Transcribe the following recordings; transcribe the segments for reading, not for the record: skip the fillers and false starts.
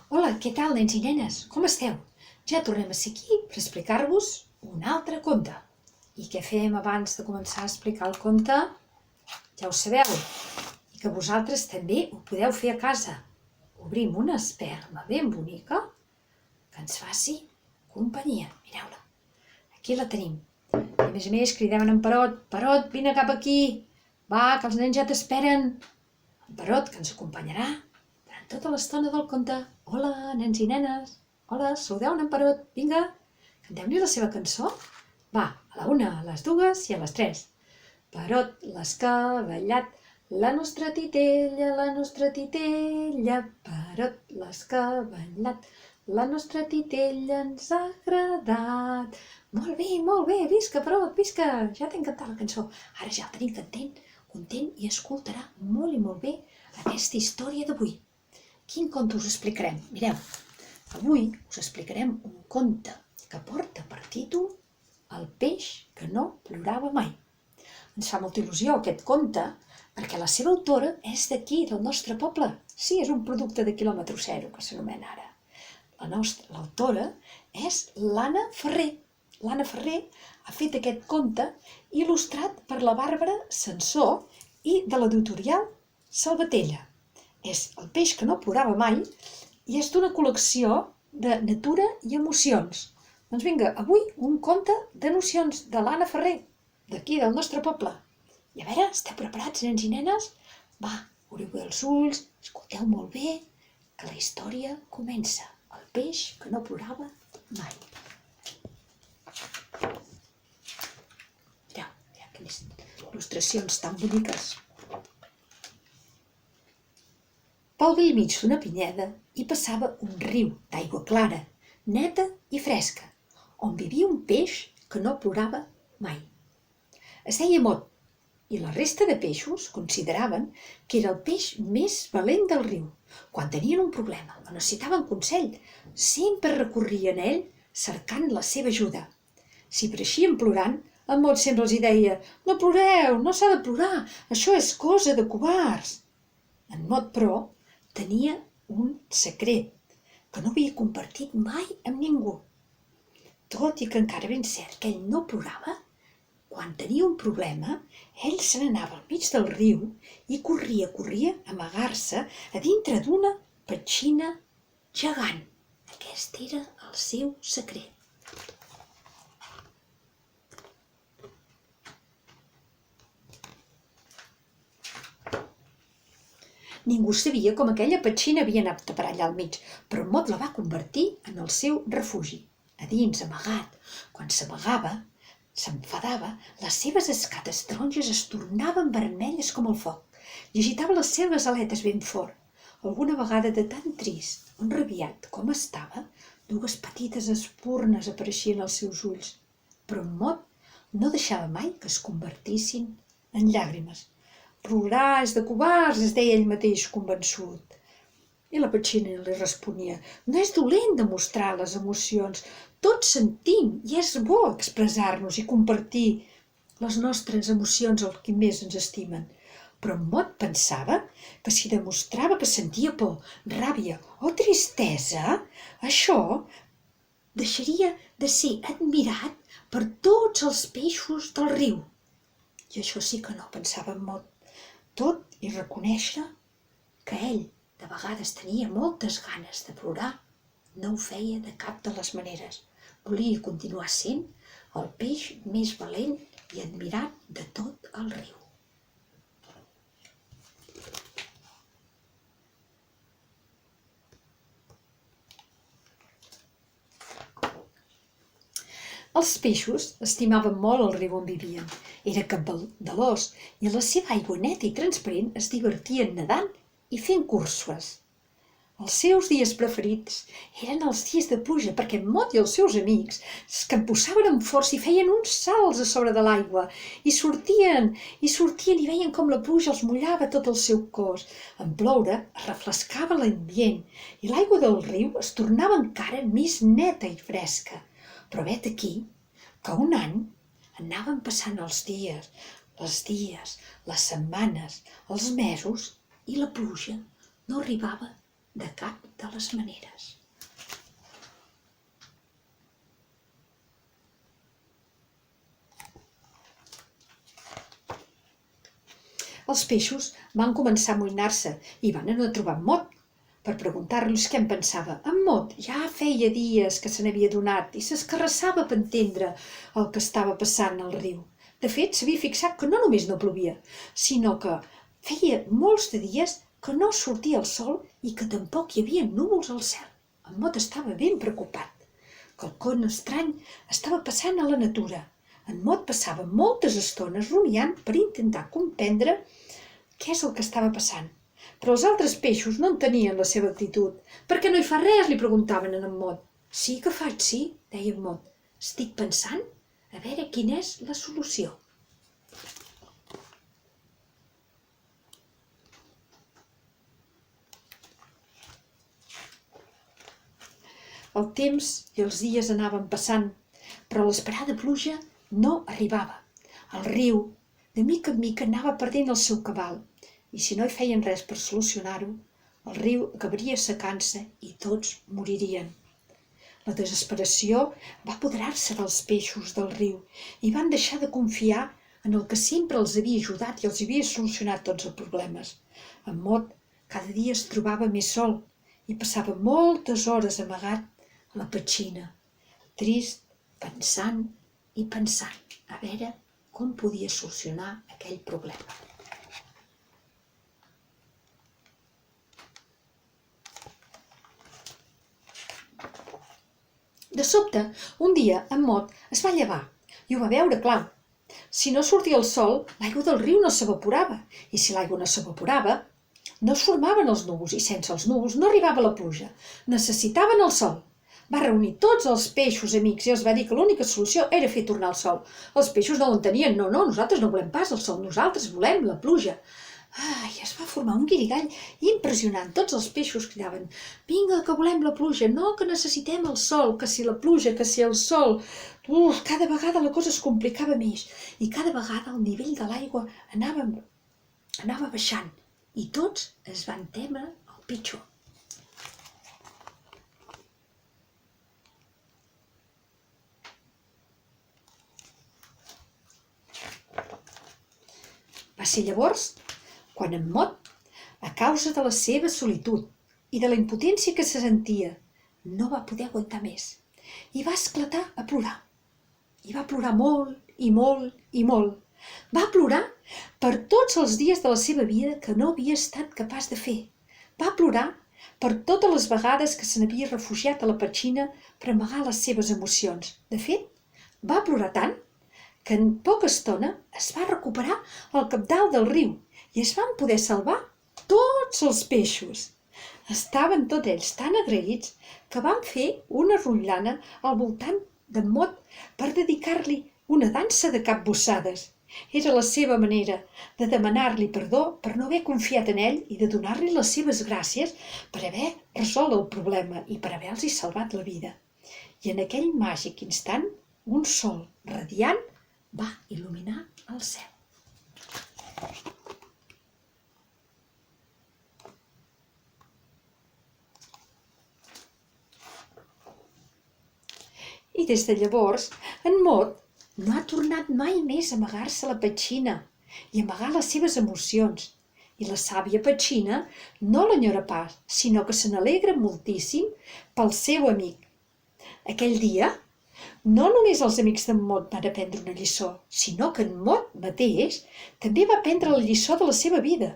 Hola, què tal, nens i nenes? Com esteu? Ja tornem a ser aquí per explicar-vos un altre conte. I què fem abans de començar a explicar el conte? Ja ho sabeu, i que vosaltres també ho podeu fer a casa. Obrim una esperma ben bonica que ens faci companyia. Mireu-la, aquí la tenim. I a més cridem en Perot. Perot, vine cap aquí. Va, que els nens ja t'esperen. En Perot, que ens acompanyarà durant tota l'estona del conte. Hola, nens i nenes. Hola, saludeu en Perot. Vinga, cantem-li la seva cançó. Va, a la una, a les dues i a les tres. Perot l'escavallat, la nostra titella, Perot l'escavallat, la nostra titella ens ha agradat. Molt bé, visca, Perot, visca, ja t'he encantat la cançó. Ara ja el tenim content i escoltarà molt bé aquesta història d'avui. Quin conte us explicarem? Mireu, avui us explicarem un conte que porta per títol El peix que no plorava mai. Ens fa molta il·lusió aquest conte perquè la seva autora és d'aquí, del nostre poble. Sí, és un producte de quilòmetre zero, que s'anomena ara. L'autora és l'Anna Ferrer. L'Anna Ferrer ha fet aquest conte il·lustrat per la Bàrbara Sansó i de l'editorial Salvatella. És El peix que no plorava mai i és d'una col·lecció de natura i emocions. Doncs vinga, avui un conte de nocions de l'Anna Ferrer, d'aquí, del nostre poble. I a veure, esteu preparats, nens i nenes? Va, obriu bé els ulls, escolteu molt bé, que la història comença. El peix que no plorava mai. Mireu quines il·lustracions tan boniques. Pel bell mig d'una pineda hi passava un riu d'aigua clara, neta i fresca, on vivia un peix que no plorava mai. Es deia Mot, i la resta de peixos consideraven que era el peix més valent del riu. Quan tenien un problema o necessitaven consell, sempre recorrien a ell cercant la seva ajuda. Si apareixien plorant, en Mot sempre els deia: «No ploreu, no s'ha de plorar, això és cosa de covards». En Mot, però, tenia un secret que no havia compartit mai amb ningú. Tot i que encara ben cert que ell no plorava, quan tenia un problema, ell se n'anava al mig del riu i corria a amagar-se a dintre d'una petxina gegant. Aquest era el seu secret. Ningú sabia com aquella petxina havia anat a parar allà al mig, però Mot la va convertir en el seu refugi. A dins, amagat, quan s'amagava, s'enfadava, les seves escates taronges es tornaven vermelles com el foc i agitava les seves aletes ben fort. Alguna vegada, de tan trist, enrabiat com estava, dues petites espurnes apareixien als seus ulls, però en Mot no deixava mai que es convertissin en llàgrimes. «Plorar és de covards», es deia ell mateix convençut. I la petxina li responia: «No és dolent demostrar les emocions, tots sentim i és bo expressar-nos i compartir les nostres emocions als qui més ens estimen». Però en Mot pensava que si demostrava que sentia por, ràbia o tristesa, això deixaria de ser admirat per tots els peixos del riu. I això sí que no, pensava en Mot, tot i reconèixer que ell de vegades tenia moltes ganes de plorar, no ho feia de cap de les maneres. Volia continuar sent el peix més valent i admirat de tot el riu. Els peixos estimaven molt el riu on vivien. Era caudalós i en la seva aigua neta i transparent es divertien nedant i fent curses. Els seus dies preferits eren els dies de pluja perquè en Mot i els seus amics es capbussaven amb força i feien uns salts a sobre de l'aigua i sortien i veien com la pluja els mullava tot el seu cos. En ploure es refrescava l'ambient i l'aigua del riu es tornava encara més neta i fresca. Però vet aquí que un any anaven passant els dies, les setmanes, els mesos i la pluja no arribava de cap de les maneres. Els peixos van començar a amoïnar-se i van anar a trobar en Mot per preguntar-los què en pensava. En Mot ja feia dies que se n'havia adonat i s'escarrassava per entendre el que estava passant al riu. De fet, s'havia fixat que no només no plovia, sinó que feia molts de dies que no sortia el sol i que tampoc hi havia núvols al cel. En Mot estava ben preocupat. Quelcom estrany estava passant a la natura. En Mot passava moltes estones rumiant per intentar comprendre què és el que estava passant. Però els altres peixos no entenien la seva actitud. Per què no hi fa res? Li preguntaven a en Mot. Sí que faig, sí, deia en Mot. Estic pensant a veure quina és la solució. El temps i els dies anaven passant, però l'esperada pluja no arribava. El riu, de mica en mica, anava perdent el seu cabal, i si no hi feien res per solucionar-ho, el riu acabaria secant-se i tots moririen. La desesperació va apoderar-se dels peixos del riu i van deixar de confiar en el que sempre els havia ajudat i els havia solucionat tots els problemes. En Mot cada dia es trobava més sol i passava moltes hores amagat a la petxina, trist, pensant i pensant a veure com podia solucionar aquell problema. De sobte, un dia, en Mot es va llevar i ho va veure clar. Si no sortia el sol, l'aigua del riu no s'evaporava, i si l'aigua no s'evaporava, no es formaven els núvols, i sense els núvols no arribava la pluja. Necessitaven el sol. Va reunir tots els peixos amics i els va dir que l'única solució era fer tornar el sol. Els peixos no ho entenien. No, nosaltres no volem pas el sol, nosaltres volem la pluja. Es va formar un guirigall impressionant. Tots els peixos cridaven: vinga, que volem la pluja, no, que necessitem el sol, que si la pluja, que si el sol. Cada vegada la cosa es complicava més i cada vegada el nivell de l'aigua anava baixant i tots es van témer el pitjor. Va ser llavors quan en Mot, a causa de la seva solitud i de la impotència que se sentia, no va poder aguantar més i va esclatar a plorar. I va plorar molt i molt i molt. Va plorar per tots els dies de la seva vida que no havia estat capaç de fer. Va plorar per totes les vegades que se n'havia refugiat a la petxina per amagar les seves emocions. De fet, va plorar tant que en poca estona es va recuperar al cabdal del riu i es van poder salvar tots els peixos. Estaven tots ells tan agraïts que van fer una rotllana al voltant d'en Mot per dedicar-li una dansa de capbussades. Era la seva manera de demanar-li perdó per no haver confiat en ell i de donar-li les seves gràcies per haver resolt el problema i per haver-los salvat la vida. I en aquell màgic instant, un sol radiant va il·luminar el cel. I des de llavors, en Mot no ha tornat mai més a amagar-se a la petxina i amagar les seves emocions. I la sàvia petxina no l'enyora pas, sinó que se n'alegra moltíssim pel seu amic. Aquell dia, no només els amics d'en Mot van aprendre una lliçó, sinó que en Mot mateix també va aprendre la lliçó de la seva vida.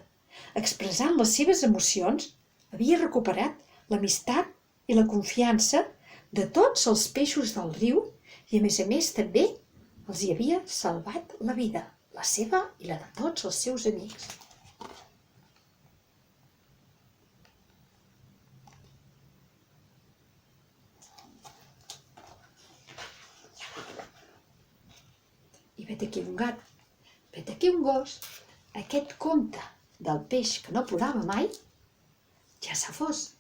Expressant les seves emocions, havia recuperat l'amistat i la confiança de tots els peixos del riu i, a més, també els hi havia salvat la vida, la seva i la de tots els seus amics. I vet aquí un gat, vet aquí un gos, aquest conte del peix que no plorava mai ja s'ha fos.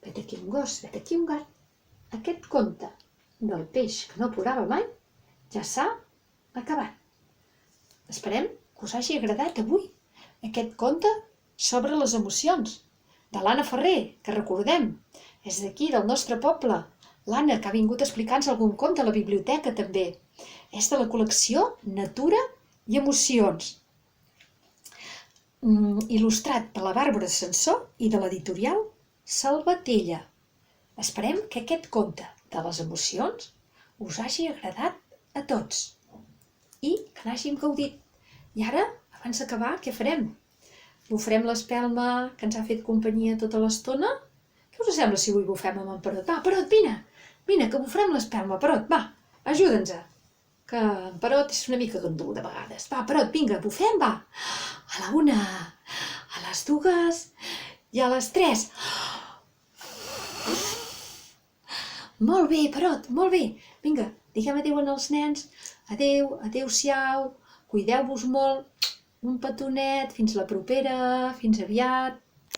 Vet aquí un gos, vet aquí un gat, aquest conte del peix que no plorava mai ja s'ha acabat. Esperem que us hagi agradat avui aquest conte sobre les emocions de l'Anna Ferrer, que recordem, és d'aquí, del nostre poble. L'Anna, que ha vingut a explicar-nos algun conte a la biblioteca, també. És de la col·lecció Natura i Emocions, il·lustrat per la Bàrbara Sansó i de l'editorial Salvatella. Esperem que aquest conte de les emocions us hagi agradat a tots i que n'hàgim gaudit. I ara, abans d'acabar, què farem? Bufrem l'Espelma, que ens ha fet companyia tota l'estona? Què us sembla si avui bufem amb en Perot? Va, Perot, vine, que bufrem l'Espelma. Perot, va, ajuda'ns-a. Que en Perot és una mica gandul de vegades. Va, Perot, vinga, bufem, va. A la 1, a les 2 i a les 3. Molt bé, Perot, molt bé. Vinga, diguem adéu als nens. Adéu, adéu-siau. Cuideu-vos molt. Un petonet, fins la propera, fins aviat.